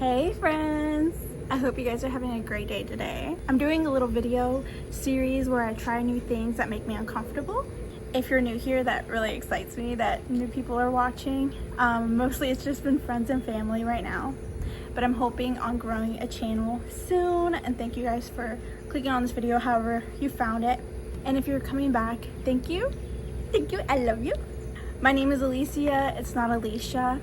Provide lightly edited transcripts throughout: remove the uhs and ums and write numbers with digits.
Hey friends! I hope you guys are having a great day today. I'm doing a little video series where I try new things that make me uncomfortable. If you're new here, that really excites me that new people are watching. Mostly it's just been friends and family right now. But I'm hoping on growing a channel soon, and thank you guys for clicking on this video however you found it. And if you're coming back, thank you. Thank you, I love you. My name is Alicia, it's not Alicia.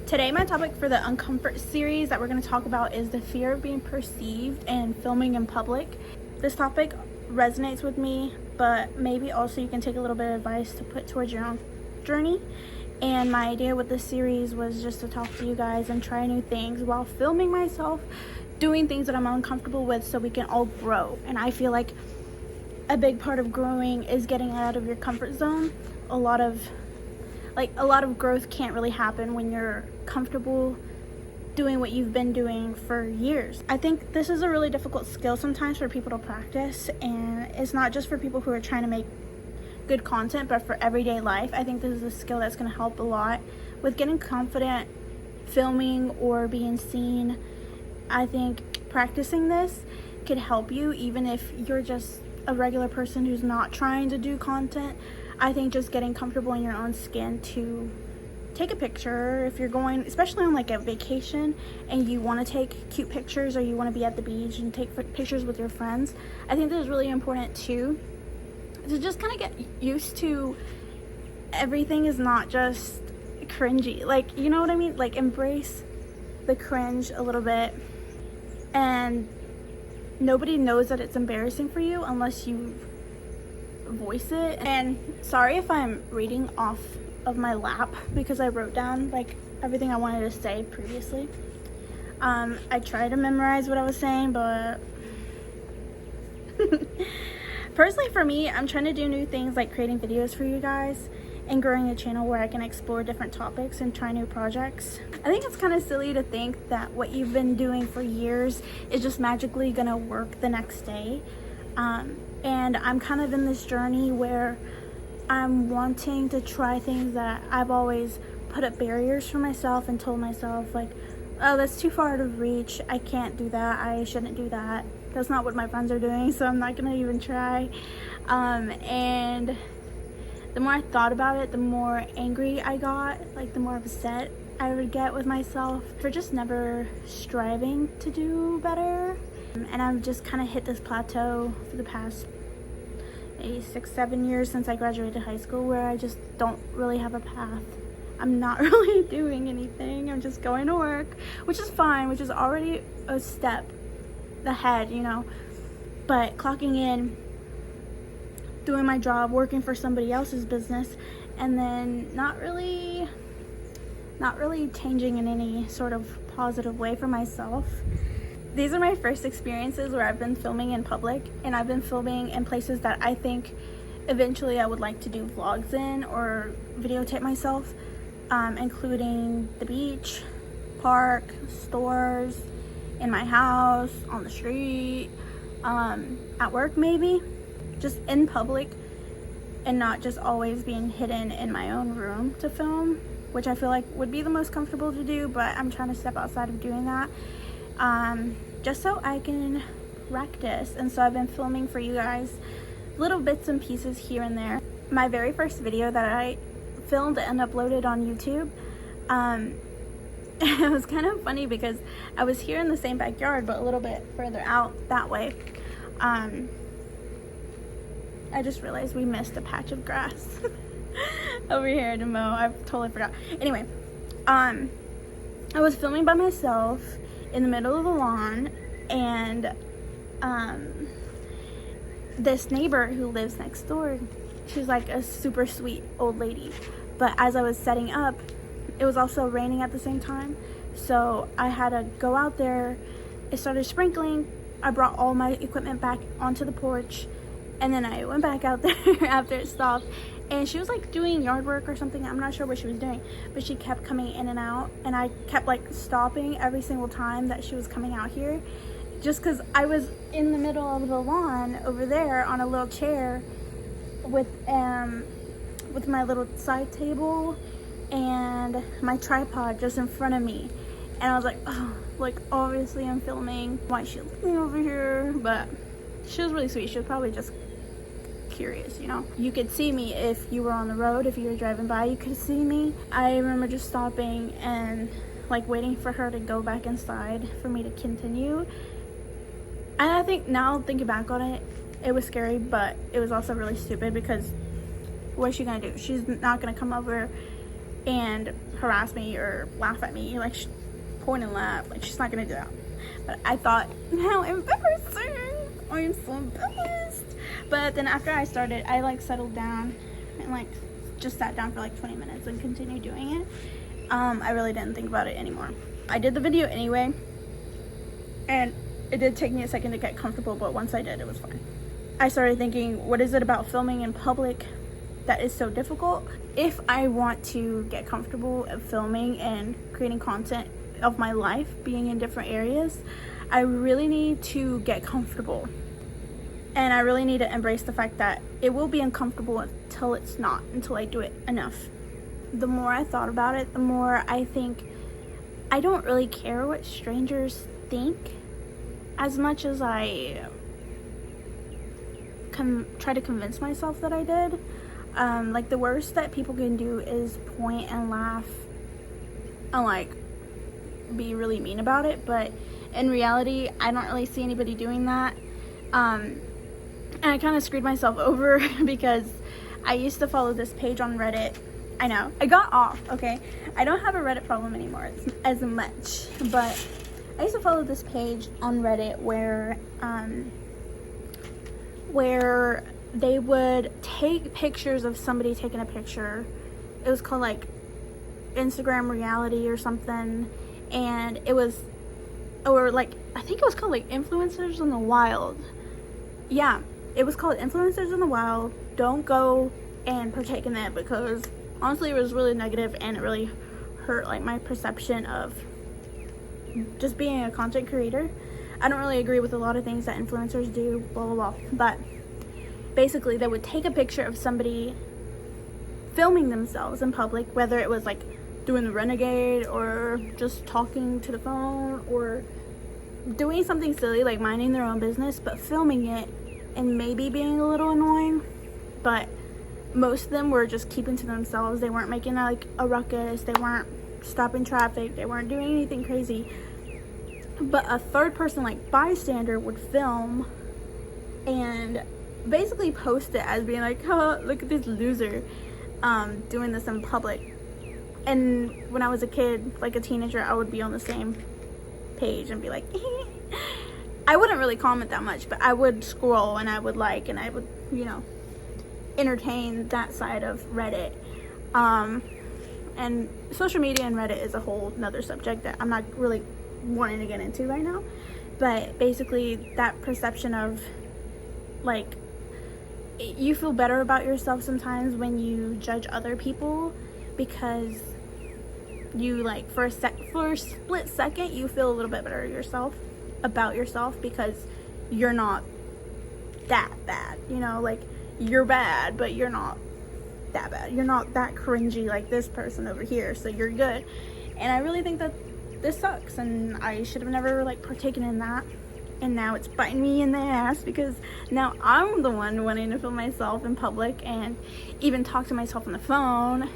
Today my topic for the UNCOMFORT series that we're going to talk about is the fear of being perceived and filming in public. This topic resonates with me, but maybe also you can take a little bit of advice to put towards your own journey. And my idea with this series was just to talk to you guys and try new things while filming myself doing things that I'm uncomfortable with so we can all grow. And I feel like a big part of growing is getting out of your comfort zone. A lot of growth can't really happen when you're comfortable doing what you've been doing for years. I think this is a really difficult skill sometimes for people to practice, and it's not just for people who are trying to make good content, but for everyday life. I think this is a skill that's going to help a lot with getting confident filming or being seen. I think practicing this could help you even if you're just a regular person who's not trying to do content. I think just getting comfortable in your own skin to take a picture if you're going, especially on like a vacation and you want to take cute pictures or you want to be at the beach and take pictures with your friends. I think this is really important too, to just kind of get used to everything is not just cringy. Like, you know what I mean? Like, embrace the cringe a little bit, and nobody knows that it's embarrassing for you unless you voice it. And sorry if I'm reading off of my lap because I wrote down like everything I wanted to say previously. I tried to memorize what I was saying, but personally for me, I'm trying to do new things like creating videos for you guys and growing a channel where I can explore different topics and try new projects. I think it's kind of silly to think that what you've been doing for years is just magically gonna work the next day. And I'm kind of in this journey where I'm wanting to try things that I've always put up barriers for myself and told myself like, oh, that's too far to reach. I can't do that. I shouldn't do that. That's not what my friends are doing, so I'm not gonna even try. And the more I thought about it, the more angry I got, like the more upset I would get with myself for just never striving to do better. And I've just kind of hit this plateau for the past maybe 6-7 years since I graduated high school, where I just don't really have a path. I'm not really doing anything. I'm just going to work, which is fine, which is already a step ahead, you know. But clocking in, doing my job, working for somebody else's business, and then not really changing in any sort of positive way for myself. These are my first experiences where I've been filming in public, and I've been filming in places that I think eventually I would like to do vlogs in or videotape myself, including the beach, park, stores, in my house, on the street, at work maybe, just in public, and not just always being hidden in my own room to film, which I feel like would be the most comfortable to do, but I'm trying to step outside of doing that. Just so I can practice. And so I've been filming for you guys little bits and pieces here and there. My very first video that I filmed and uploaded on YouTube, it was kind of funny because I was here in the same backyard but a little bit further out that way. I just realized we missed a patch of grass over here to mow. I totally forgot. Anyway, I was filming by myself in the middle of the lawn, and this neighbor who lives next door, she's like a super sweet old lady, but as I was setting up, it was also raining at the same time, so I had to go out there. It started sprinkling. I brought all my equipment back onto the porch, and then I went back out there after it stopped, and she was like doing yard work or something. I'm not sure what she was doing, but she kept coming in and out, and I kept like stopping every single time that she was coming out here, just because I was in the middle of the lawn over there on a little chair with my little side table and my tripod just in front of me. And I was like, oh, like obviously I'm filming. Why is she looking over here? But she was really sweet. She was probably just curious, you know. You could see me if you were on the road, if you were driving by, you could see me. I remember just stopping and like waiting for her to go back inside for me to continue. And I think now, thinking back on it, it was scary, but it was also really stupid because what is she gonna do? She's not gonna come over and harass me or laugh at me, like point and laugh. Like, she's not gonna do that. But I thought, how embarrassing! I'm so embarrassed. But then after I started, I like settled down and like just sat down for like 20 minutes and continued doing it. I really didn't think about it anymore. I did the video anyway, and it did take me a second to get comfortable, but once I did, it was fine. I started thinking, what is it about filming in public that is so difficult? If I want to get comfortable at filming and creating content of my life, being in different areas, I really need to get comfortable. And I really need to embrace the fact that it will be uncomfortable until it's not, until I do it enough. The more I thought about it, the more I think I don't really care what strangers think as much as I try to convince myself that I did. Like, the worst that people can do is point and laugh and like be really mean about it, but in reality I don't really see anybody doing that. And I kind of screwed myself over because I used to follow this page on Reddit. I know, I got off, okay? I don't have a Reddit problem anymore as much, but I used to follow this page on Reddit where they would take pictures of somebody taking a picture. It was called like Instagram reality or something, and it was, or like, I think it was called like Influencers in the Wild. Yeah, it was called Influencers in the Wild. Don't go and partake in that, because honestly it was really negative and it really hurt like my perception of just being a content creator. I don't really agree with a lot of things that influencers do, blah blah blah, but basically they would take a picture of somebody filming themselves in public, whether it was like doing the renegade or just talking to the phone or doing something silly like minding their own business, but filming it and maybe being a little annoying. But most of them were just keeping to themselves. They weren't making like a ruckus, they weren't stopping traffic, they weren't doing anything crazy. But a third person, like bystander, would film and basically post it as being like, oh, look at this loser doing this in public. And when I was a kid, like a teenager, I would be on the same page and be like I wouldn't really comment that much, but I would scroll and I would like, and I would, you know, entertain that side of Reddit. And social media and Reddit is a whole nother subject that I'm not really wanting to get into right now. But basically that perception of like, you feel better about yourself sometimes when you judge other people, because you like for a split second you feel a little bit better about yourself because you're not that bad, you know, like you're bad but you're not that bad, you're not that cringy like this person over here, so you're good. And I really think that this sucks, and I should have never like partaken in that, and now it's biting me in the ass because now I'm the one wanting to film myself in public and even talk to myself on the phone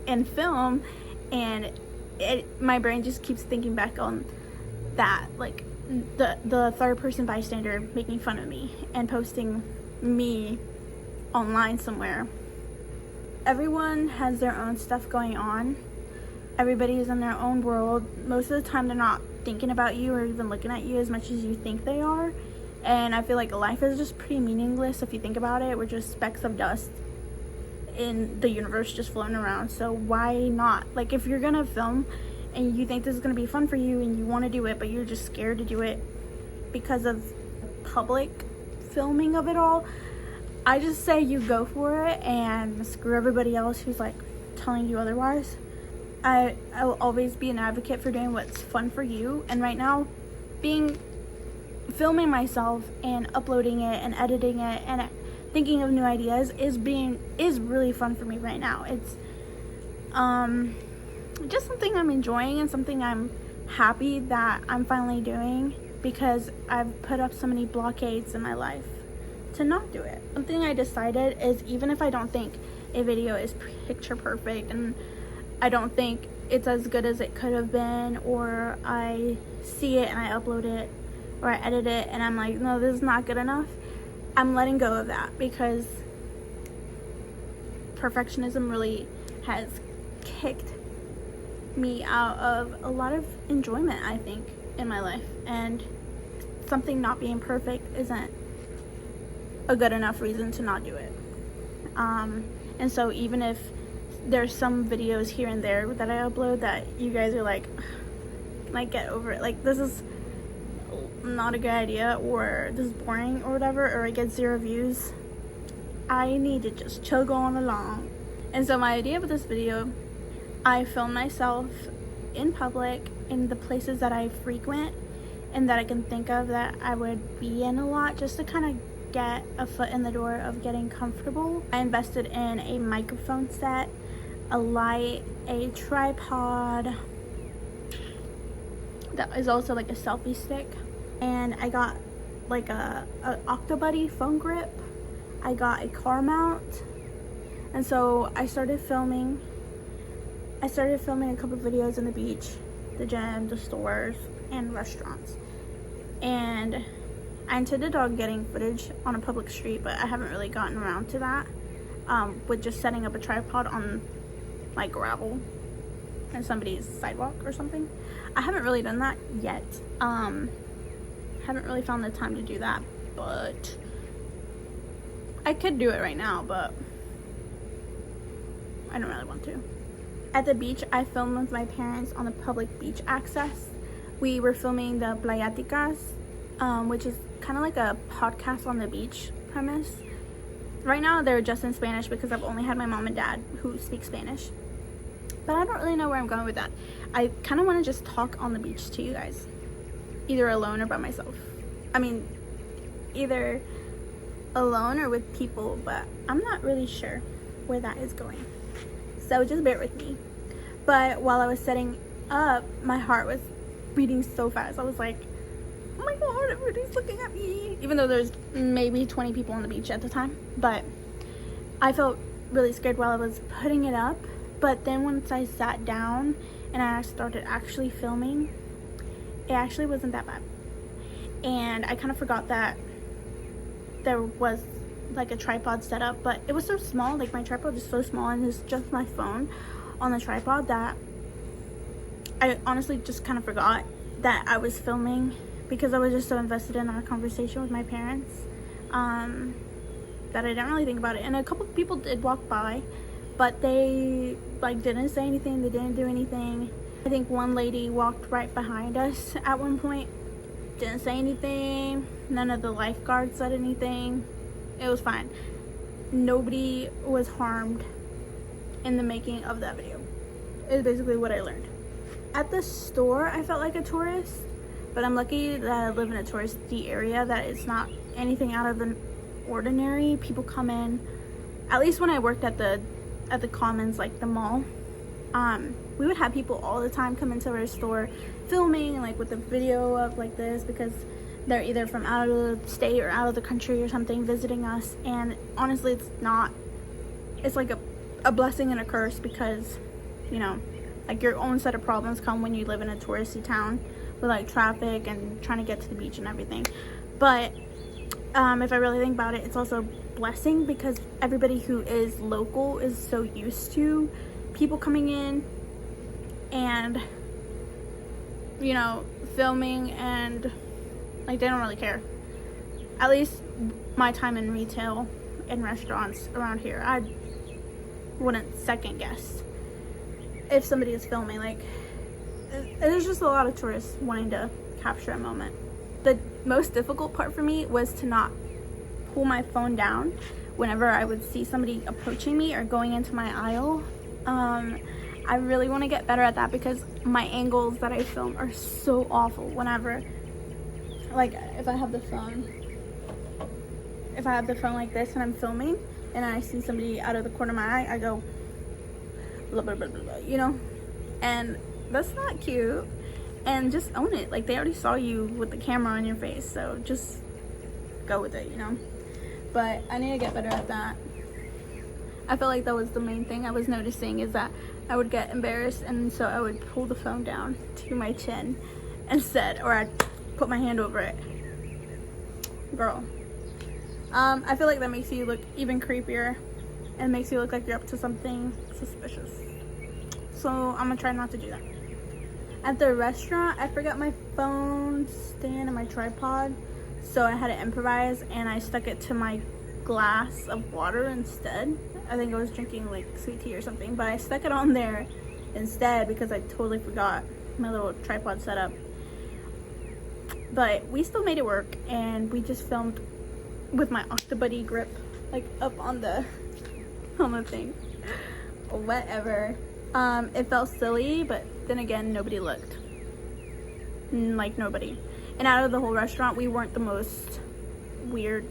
and film, and my brain just keeps thinking back on that, like the third person bystander making fun of me and posting me online somewhere. Everyone has their own stuff going on. Everybody is in their own world. Most of the time they're not thinking about you or even looking at you as much as you think they are. And I feel like life is just pretty meaningless if you think about it. We're just specks of dust in the universe just floating around. So why not? Like, if you're gonna film and you think this is gonna be fun for you and you want to do it, but you're just scared to do it because of public filming of it all, I just say you go for it and screw everybody else who's like telling you otherwise. I will always be an advocate for doing what's fun for you, and right now filming myself and uploading it and editing it and thinking of new ideas is really fun for me right now. It's just something I'm enjoying and something I'm happy that I'm finally doing, because I've put up so many blockades in my life to not do it. Something I decided is, even if I don't think a video is picture perfect and I don't think it's as good as it could have been, or I see it and I upload it or I edit it and I'm like, no, this is not good enough, I'm letting go of that, because perfectionism really has kicked me out of a lot of enjoyment, I think, in my life. And something not being perfect isn't a good enough reason to not do it. And so even if there's some videos here and there that I upload that you guys are like get over it, like, this is not a good idea, or this is boring or whatever, or it gets 0 views, I need to just chug on along. And so my idea with this video, I film myself in public in the places that I frequent and that I can think of that I would be in a lot, just to kind of get a foot in the door of getting comfortable. I invested in a microphone set, a light, a tripod that is also like a selfie stick, and I got like a Octobuddy phone grip. I got a car mount, and so I started filming a couple of videos in the beach, the gym, the stores, and restaurants. And I intended on getting footage on a public street, but I haven't really gotten around to that, with just setting up a tripod on like gravel and somebody's sidewalk or something. I haven't really done that yet. Haven't really found the time to do that, but I could do it right now, but I don't really want to. At the beach, I filmed with my parents on the public beach access. We were filming the Playáticas, which is kind of like a podcast on the beach premise. Right now, they're just in Spanish because I've only had my mom and dad who speak Spanish. But I don't really know where I'm going with that. I kind of want to just talk on the beach to you guys, either alone or by myself. I mean, either alone or with people, but I'm not really sure where that is going. So just bear with me. But while I was setting up, my heart was beating so fast. I was like, oh my god, everybody's looking at me. Even though there's maybe 20 people on the beach at the time. But I felt really scared while I was putting it up. But then once I sat down and I started actually filming, it actually wasn't that bad. And I kind of forgot that there was like a tripod set up, but it was so small, like my tripod is so small and it's just my phone on the tripod, that I honestly just kind of forgot that I was filming, because I was just so invested in our conversation with my parents, that I didn't really think about it. And a couple of people did walk by, but they like didn't say anything, they didn't do anything. I think one lady walked right behind us at one point, didn't say anything. None of the lifeguards said anything. It was fine. Nobody was harmed in the making of that video. Is basically what I learned. At the store, I felt like a tourist, but I'm lucky that I live in a touristy area, that it's not anything out of the ordinary. People come in, at least when I worked at the Commons, like the mall, we would have people all the time come into our store filming, like with a video of like this, because they're either from out of the state or out of the country or something, visiting us. And honestly, it's like a blessing and a curse, because, you know, like your own set of problems come when you live in a touristy town with like traffic and trying to get to the beach and everything. But if I really think about it, it's also a blessing, because everybody who is local is so used to people coming in and, you know, filming, and like they don't really care. At least my time in retail and restaurants around here, I wouldn't second guess if somebody is filming. Like, there's just a lot of tourists wanting to capture a moment. The most difficult part for me was to not pull my phone down whenever I would see somebody approaching me or going into my aisle. I really want to get better at that, because my angles that I film are so awful. Whenever, like, if I have the phone like this and I'm filming and I see somebody out of the corner of my eye, I go blah, blah, blah, blah, blah, you know, and that's not cute. and just own it. Like, they already saw you with the camera on your face, so just go with it, you know. But I need to get better at that. I feel like that was the main thing I was noticing, is that I would get embarrassed, and so I would pull the phone down to my chin instead, or I'd put my hand over it. Girl, I feel like that makes you look even creepier and makes you look like you're up to something suspicious. So I'm gonna try not to do that. At the restaurant, I forgot my phone stand and my tripod, so I had to improvise, and I stuck it to my glass of water instead. I think I was drinking like sweet tea or something, but I stuck it on there instead because I totally forgot my little tripod setup. But we still made it work, and we just filmed with my Octobuddy grip like up on the thing. Whatever. It felt silly, but then again, nobody looked. Like, nobody. And out of the whole restaurant, we weren't the most weird,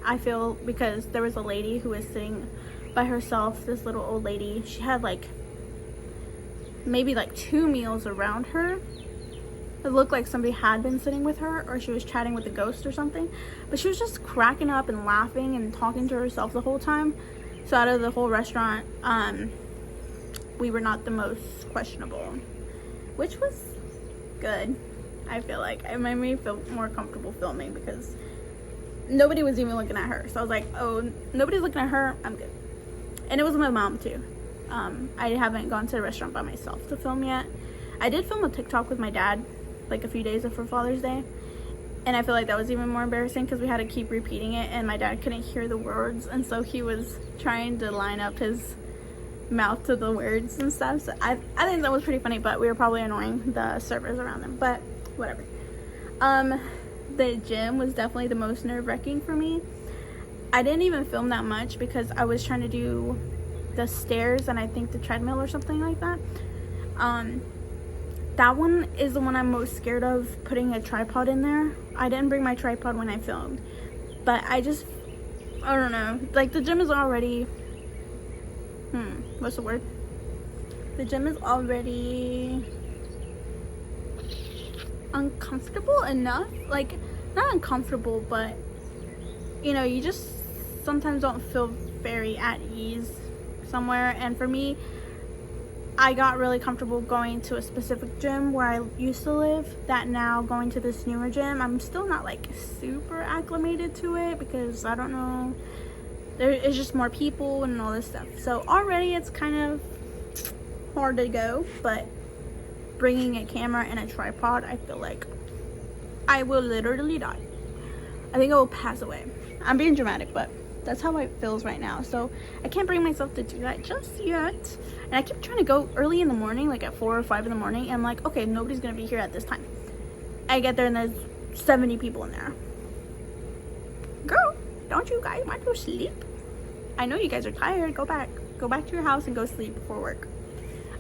I feel, because there was a lady who was sitting by herself, this little old lady. She had like maybe like 2 meals around her. It looked like somebody had been sitting with her, or she was chatting with a ghost or something. But she was just cracking up and laughing and talking to herself the whole time. So out of the whole restaurant, we were not the most questionable, which was good. I feel like it made me feel more comfortable filming because nobody was even looking at her. So I was like, oh, nobody's looking at her, I'm good. And it was my mom too. I haven't gone to the restaurant by myself to film yet. I did film a TikTok with my dad like a few days before Father's Day, and I feel like that was even more embarrassing because we had to keep repeating it, and my dad couldn't hear the words, and so he was trying to line up his mouth to the words and stuff. So I think that was pretty funny, but we were probably annoying the servers around them, but whatever. The gym was definitely the most nerve-wracking for me. I didn't even film that much because I was trying to do the stairs and I think the treadmill or something like that. That one is the one I'm most scared of, putting a tripod in there. I didn't bring my tripod when I filmed, but I don't know, like, the gym is already what's the word? The gym is already uncomfortable enough. Like, not uncomfortable, but you know, you just sometimes don't feel very at ease somewhere. And for me, I got really comfortable going to a specific gym where I used to live, that now going to this newer gym, I'm still not like super acclimated to it because I don't know, there is just more people and all this stuff. So already it's kind of hard to go, but bringing a camera and a tripod, I feel like I will literally die. I think I will pass away. I'm being dramatic, but that's how it feels right now. So I can't bring myself to do that just yet. And I keep trying to go early in the morning, like at 4 or 5 in the morning, and I'm like, okay, nobody's gonna be here at this time. I get there and there's 70 people in there. Girl, don't you guys want to sleep? I know you guys are tired. Go back to your house and go sleep before work.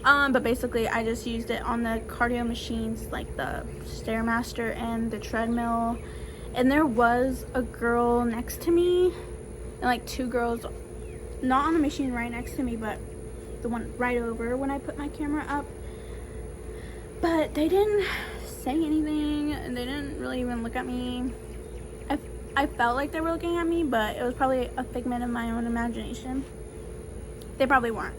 But basically I just used it on the cardio machines, like the Stairmaster and the treadmill. And there was a girl next to me, and like 2 girls, not on the machine right next to me, but the one right over when I put my camera up. But they didn't say anything, and they didn't really even look at me. I felt like they were looking at me, but it was probably a figment of my own imagination. They probably weren't.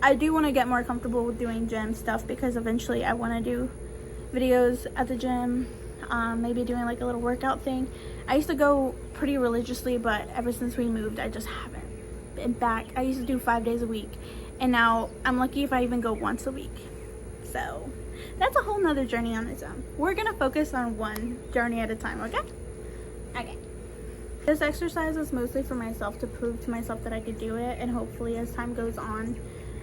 I do want to get more comfortable with doing gym stuff because eventually I want to do videos at the gym. Maybe doing like a little workout thing. I used to go pretty religiously, but ever since we moved, I just haven't been back. I used to do 5 days a week, and now I'm lucky if I even go once a week. So that's a whole nother journey on its own. We're gonna focus on one journey at a time, okay? Okay. This exercise is mostly for myself, to prove to myself that I could do it, and hopefully as time goes on,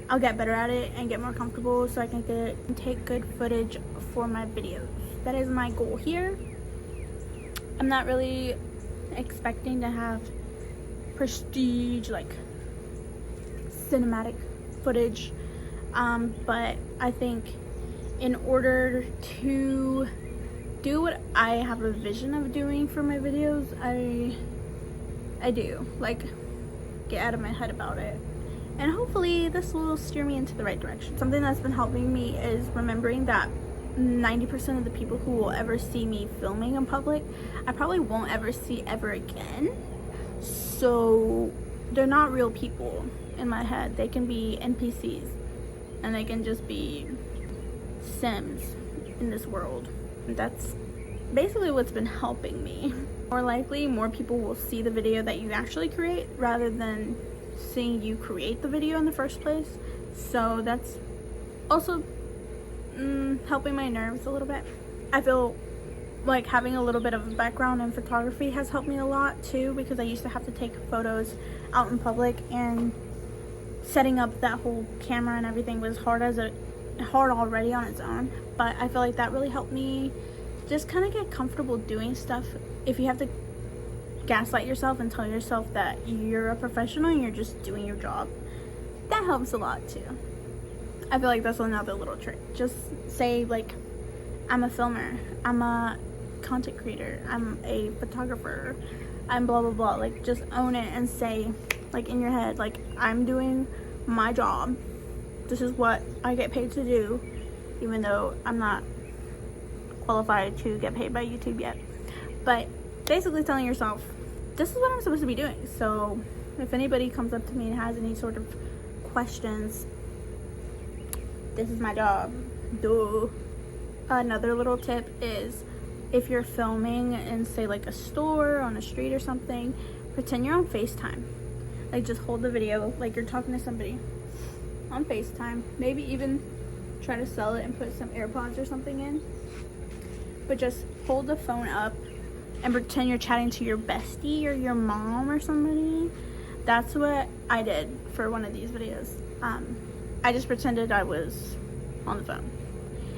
I'll get better at it and get more comfortable so I can take good footage for my videos. That is my goal here. I'm not really expecting to have prestige, like cinematic footage, but I think in order to do what I have a vision of doing for my videos, I do like get out of my head about it, and hopefully this will steer me into the right direction. Something that's been helping me is remembering that 90% of the people who will ever see me filming in public, I probably won't ever see ever again. So they're not real people in my head. They can be NPCs, and they can just be Sims in this world. That's basically what's been helping me. More likely, more people will see the video that you actually create rather than seeing you create the video in the first place. So that's also helping my nerves a little bit. I feel like having a little bit of a background in photography has helped me a lot too, because I used to have to take photos out in public, and setting up that whole camera and everything was hard already on its own. But I feel like that really helped me just kind of get comfortable doing stuff. If you have to gaslight yourself and tell yourself that you're a professional and you're just doing your job, that helps a lot too. I feel like that's another little trick. Just say, like, I'm a filmer, I'm a content creator, I'm a photographer, I'm blah blah blah. Like, just own it and say, like, in your head, like, I'm doing my job, this is what I get paid to do, even though I'm not qualified to get paid by YouTube yet. But basically telling yourself, this is what I'm supposed to be doing. So if anybody comes up to me and has any sort of questions, this is my job. Duh. Another little tip is, if you're filming in, say, like a store on a street or something, pretend you're on FaceTime. Like, just hold the video like you're talking to somebody on FaceTime. Maybe even try to sell it and put some AirPods or something in. But just hold the phone up and pretend you're chatting to your bestie or your mom or somebody. That's what I did for one of these videos. I just pretended I was on the phone,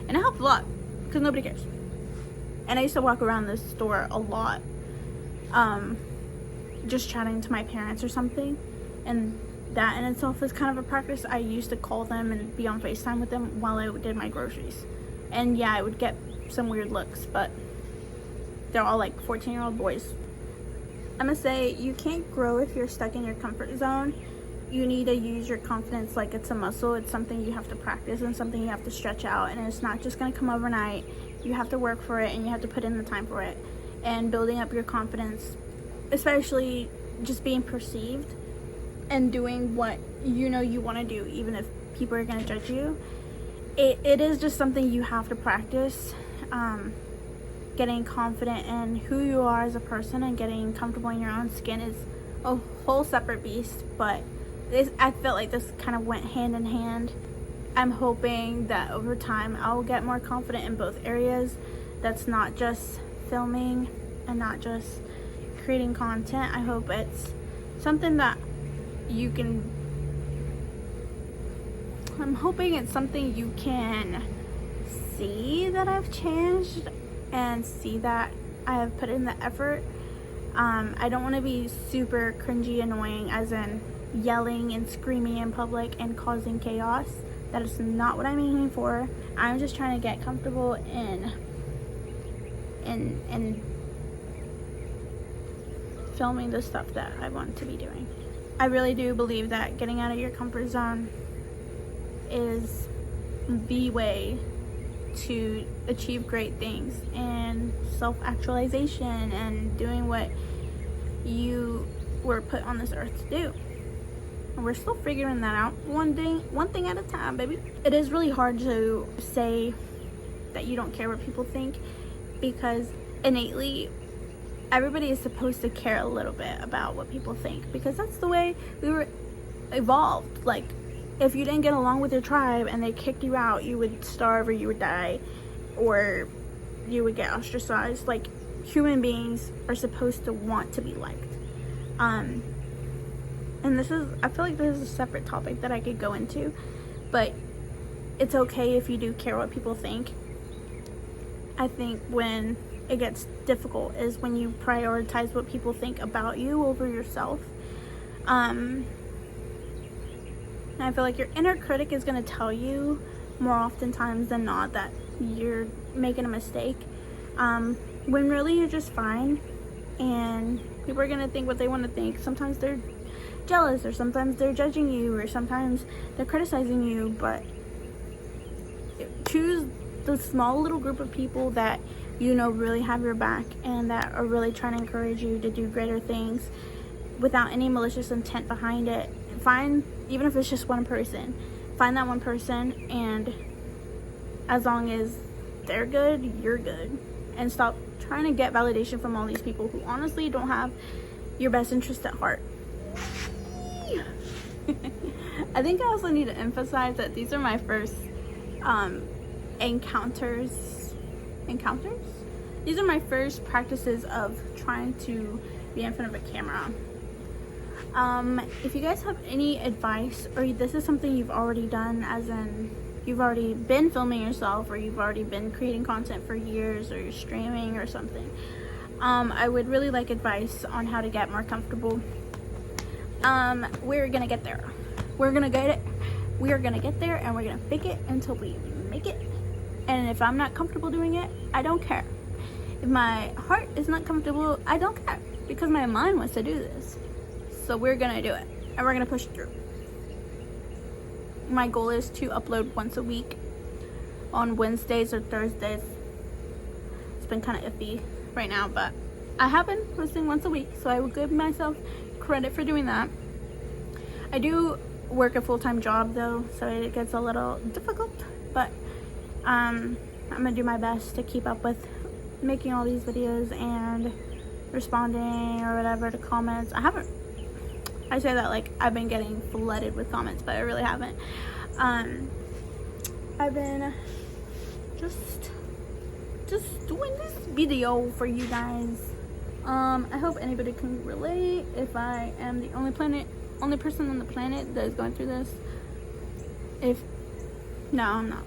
and it helped a lot because nobody cares. And I used to walk around this store a lot, just chatting to my parents or something, and that in itself is kind of a practice. I used to call them and be on FaceTime with them while I did my groceries, and yeah, I would get some weird looks, but they're all like 14-year-old boys. I'm gonna say, you can't grow if you're stuck in your comfort zone. You need to use your confidence like it's a muscle. It's something you have to practice and something you have to stretch out, and it's not just gonna come overnight. You have to work for it, and you have to put in the time for it. And building up your confidence, especially just being perceived and doing what you know you want to do, even if people are gonna judge you, it is just something you have to practice. Getting confident in who you are as a person and getting comfortable in your own skin is a whole separate beast, but I felt like this kind of went hand in hand. I'm hoping that over time I'll get more confident in both areas. That's not just filming and not just creating content. I hope it's something that you can, I'm hoping it's something you can see that I've changed and see that I have put in the effort. I don't want to be super cringy annoying, as in yelling and screaming in public and causing chaos. That is not what I'm aiming for. I'm just trying to get comfortable in filming the stuff that I want to be doing. I really do believe that getting out of your comfort zone is the way to achieve great things, and self-actualization, and doing what you were put on this earth to do. And we're still figuring that out, one thing at a time, baby. It is really hard to say that you don't care what people think, because innately everybody is supposed to care a little bit about what people think, because that's the way we were evolved. Like, if you didn't get along with your tribe and they kicked you out, you would starve, or you would die, or you would get ostracized. Like, human beings are supposed to want to be liked. And this is, I feel like this is a separate topic that I could go into, but it's okay if you do care what people think. I think when it gets difficult is when you prioritize what people think about you over yourself. And I feel like your inner critic is going to tell you more oftentimes than not that you're making a mistake, when really you're just fine, and people are going to think what they want to think. Sometimes they're jealous, or sometimes they're judging you, or sometimes they're criticizing you, but choose the small little group of people that you know really have your back and that are really trying to encourage you to do greater things without any malicious intent behind it. Find, even if it's just one person, find that one person, and as long as they're good, you're good. And stop trying to get validation from all these people who honestly don't have your best interest at heart. I think I also need to emphasize that these are my first encounters. These are my first practices of trying to be in front of a camera. If you guys have any advice, or this is something you've already done, as in you've already been filming yourself, or you've already been creating content for years, or you're streaming or something, I would really like advice on how to get more comfortable. We're gonna get there. We're gonna get it. We are gonna get there, and we're gonna fake it until we make it. And if I'm not comfortable doing it, I don't care. If my heart is not comfortable, I don't care, because my mind wants to do this. So we're gonna do it, and we're gonna push through. My goal is to upload once a week on Wednesdays or Thursdays. It's been kind of iffy right now, but I have been posting once a week, so I will give myself credit for doing that. I do work a full-time job though, so it gets a little difficult, but I'm gonna do my best to keep up with making all these videos and responding or whatever to comments. I say that like I've been getting flooded with comments, but I really haven't. I've been just doing this video for you guys. I hope anybody can relate. If I am the only person on the planet that is going through this. No, I'm not.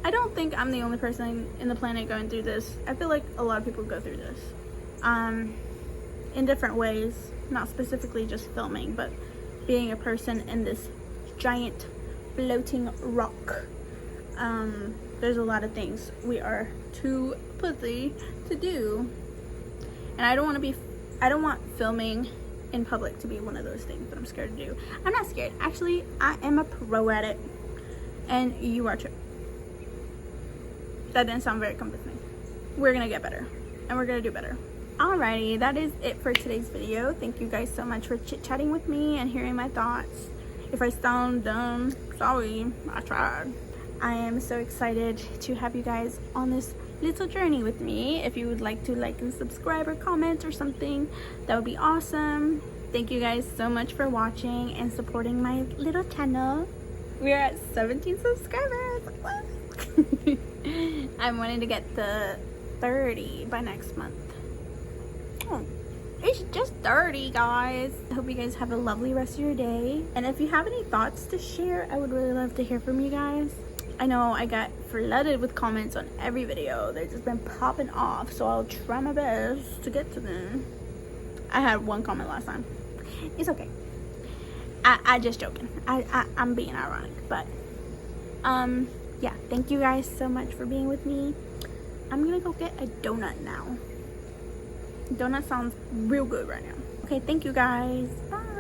I don't think I'm the only person in the planet going through this. I feel like a lot of people go through this. In different ways, not specifically just filming, but being a person in this giant floating rock. There's a lot of things we are too pussy to do. And I don't want filming in public to be one of those things that I'm scared to do. I'm not scared. Actually, I am a pro at it. And you are too. That didn't sound very convincing. We're gonna get better. And we're gonna do better. Alrighty, that is it for today's video. Thank you guys so much for chit-chatting with me and hearing my thoughts. If I sound dumb, sorry, I tried. I am so excited to have you guys on this little journey with me. If you would like to like and subscribe or comment or something, that would be awesome. Thank you guys so much for watching and supporting my little channel. We are at 17 subscribers. I'm wanting to get the 30 by next month. Oh, it's just 30, guys. I hope you guys have a lovely rest of your day. And if you have any thoughts to share, I would really love to hear from you guys. I know I got flooded with comments on every video. They've just been popping off, so I'll try my best to get to them. I had one comment last time. It's okay. I just joking. I'm being ironic, but yeah, thank you guys so much for being with me. I'm gonna go get a donut now. Donut sounds real good right now. Okay, thank you guys. Bye.